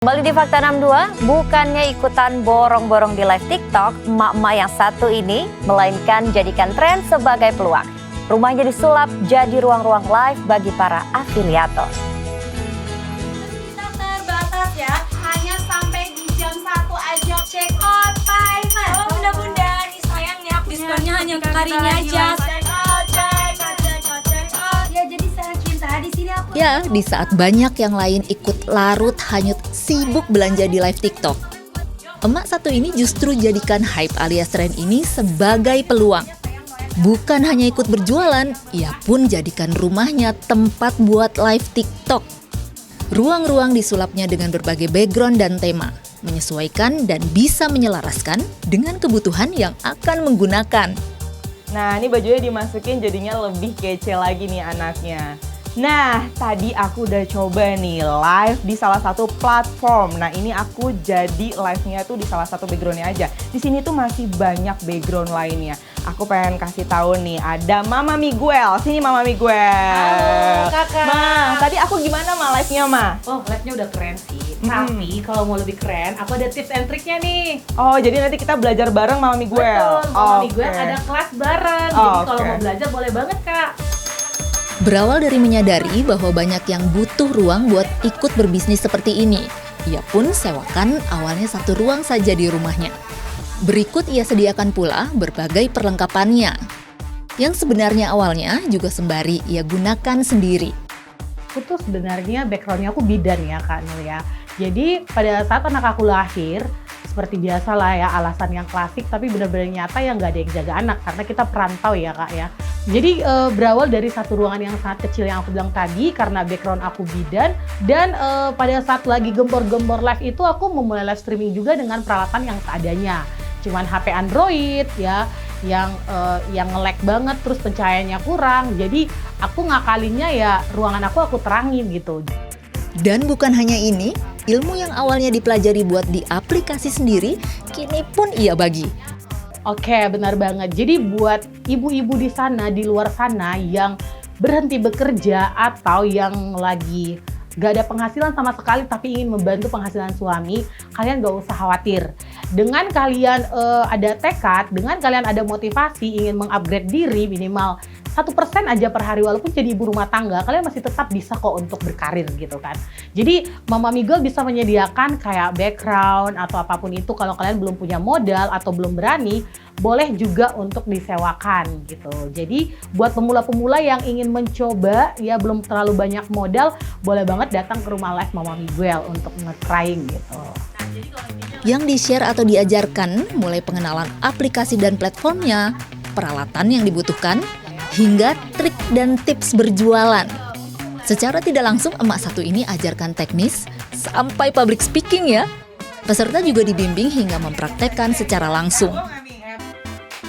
Kembali di Fakta 62, bukannya ikutan borong-borong di live TikTok, emak-emak yang satu ini melainkan jadikan tren sebagai peluang. Rumahnya disulap jadi ruang-ruang live bagi para afiliator. Kita terbatas ya, hanya sampai di jam 1 aja. Check out private. Oh bunda-bunda, nih sayang nih aku diskonnya hanya untuk hari ini aja. Check out. Ya jadi saya cinta di sini aku. Ya, di saat banyak yang lain ikut larut hanyut sibuk belanja di live TikTok, emak satu ini justru jadikan hype alias tren ini sebagai peluang. Bukan hanya ikut berjualan, ia pun jadikan rumahnya tempat buat live TikTok. Ruang-ruang disulapnya dengan berbagai background dan tema, menyesuaikan dan bisa menyelaraskan dengan kebutuhan yang akan menggunakan. Nah, ini bajunya dimasukin jadinya lebih kece lagi nih anaknya. Nah, tadi aku udah coba nih live di salah satu platform. Nah, ini aku jadi live-nya tuh di salah satu background-nya aja. Di sini tuh masih banyak background lainnya. Aku pengen kasih tahu nih, ada Mama Miguel. Sini Mama Miguel. Halo kakak. Ma, tadi aku gimana Ma live-nya Ma? Oh, live-nya udah keren sih. Tapi kalau mau lebih keren, aku ada tips and triknya nih. Oh, jadi nanti kita belajar bareng Mama Miguel. Betul, Mama Oke. Miguel ada kelas bareng. Jadi kalau mau belajar boleh banget kak. Berawal dari menyadari bahwa banyak yang butuh ruang buat ikut berbisnis seperti ini, ia pun sewakan awalnya satu ruang saja di rumahnya. Berikut ia sediakan pula berbagai perlengkapannya, yang sebenarnya awalnya juga sembari ia gunakan sendiri. Aku tuh sebenarnya backgroundnya aku bidan ya Kak Nur ya. Jadi pada saat anak aku lahir, seperti biasa lah ya alasan yang klasik tapi benar-benar nyata ya nggak ada yang jaga anak karena kita perantau ya Kak ya. Jadi berawal dari satu ruangan yang sangat kecil yang aku bilang tadi karena background aku bidan dan pada saat lagi gembor-gembor live itu aku memulai live streaming juga dengan peralatan yang seadanya. Cuman HP Android ya yang nge-lag banget terus pencahayaannya kurang. Jadi aku ngakalinnya ya ruangan aku terangin gitu. Dan bukan hanya ini, ilmu yang awalnya dipelajari buat di aplikasi sendiri, kini pun ia bagi. Oke, benar banget. Jadi buat ibu-ibu di sana, di luar sana yang berhenti bekerja atau yang lagi gak ada penghasilan sama sekali tapi ingin membantu penghasilan suami, kalian gak usah khawatir. Dengan kalian ada tekad, dengan kalian ada motivasi ingin mengupgrade diri minimal 1% aja per hari walaupun jadi ibu rumah tangga, kalian masih tetap bisa kok untuk berkarir gitu kan. Jadi Mama Miguel bisa menyediakan kayak background atau apapun itu kalau kalian belum punya modal atau belum berani, boleh juga untuk disewakan gitu. Jadi buat pemula-pemula yang ingin mencoba ya belum terlalu banyak modal, boleh banget datang ke rumah live Mama Miguel untuk nge-trying gitu. Yang di-share atau diajarkan mulai pengenalan aplikasi dan platformnya, peralatan yang dibutuhkan, hingga trik dan tips berjualan. Secara tidak langsung emak satu ini ajarkan teknis sampai public speaking ya. Peserta juga dibimbing hingga mempraktekkan secara langsung.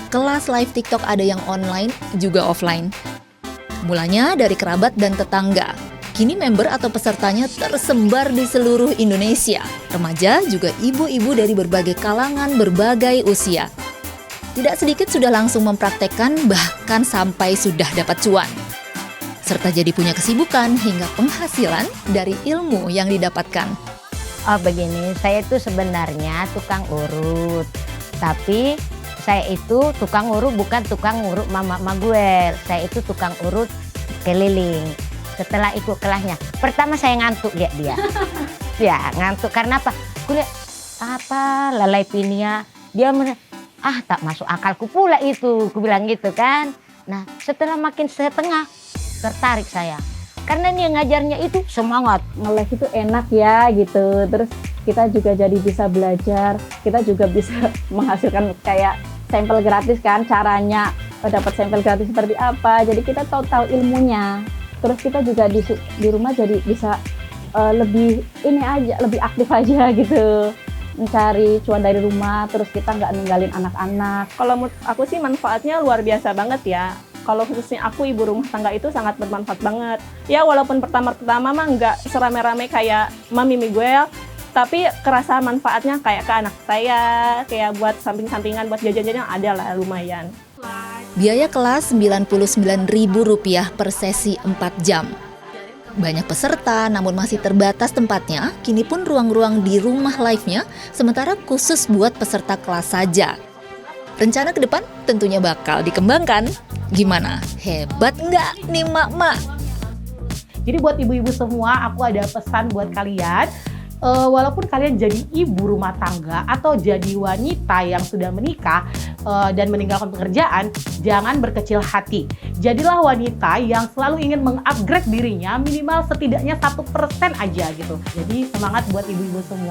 Kelas live TikTok ada yang online juga offline. Mulanya dari kerabat dan tetangga. Kini member atau pesertanya tersebar di seluruh Indonesia. Remaja juga ibu-ibu dari berbagai kalangan, berbagai usia. Tidak sedikit sudah langsung mempraktekkan bahkan sampai sudah dapat cuan. Serta jadi punya kesibukan hingga penghasilan dari ilmu yang didapatkan. Oh begini, saya itu sebenarnya tukang urut. Tapi saya itu tukang urut bukan tukang urut Mama Miguel. Saya itu tukang urut keliling. Setelah ikut kelasnya, pertama saya ngantuk lihat dia. Ya ngantuk karena apa? Aku lihat apa lalai pinia. Dia tak masuk akalku pula itu, aku bilang gitu kan. Nah setelah makin setengah tertarik saya. Karena dia ngajarnya itu semangat. Nge-live itu enak ya gitu, terus kita juga jadi bisa belajar, kita juga bisa menghasilkan kayak sampel gratis kan, caranya dapat sampel gratis seperti apa, jadi kita tahu ilmunya. Terus kita juga di rumah jadi bisa lebih aktif aja gitu, mencari cuan dari rumah, terus kita nggak ninggalin anak-anak. Kalau menurut aku sih manfaatnya luar biasa banget ya. Kalau khususnya aku ibu rumah tangga itu sangat bermanfaat banget. Ya walaupun pertama-tama mah nggak serame-rame kayak Mami Miguel, tapi kerasa manfaatnya kayak ke anak saya, kayak buat samping-sampingan, buat jajan-jajan ada lah lumayan. Biaya kelas Rp99.000 per sesi 4 jam. Banyak peserta namun masih terbatas tempatnya, kini pun ruang-ruang di rumah live-nya sementara khusus buat peserta kelas saja. Rencana ke depan tentunya bakal dikembangkan. Gimana? Hebat nggak nih mak-mak? Jadi buat ibu-ibu semua, aku ada pesan buat kalian. Walaupun kalian jadi ibu rumah tangga atau jadi wanita yang sudah menikah dan meninggalkan pekerjaan, jangan berkecil hati. Jadilah wanita yang selalu ingin mengupgrade dirinya minimal setidaknya 1% aja gitu. Jadi semangat buat ibu-ibu semua.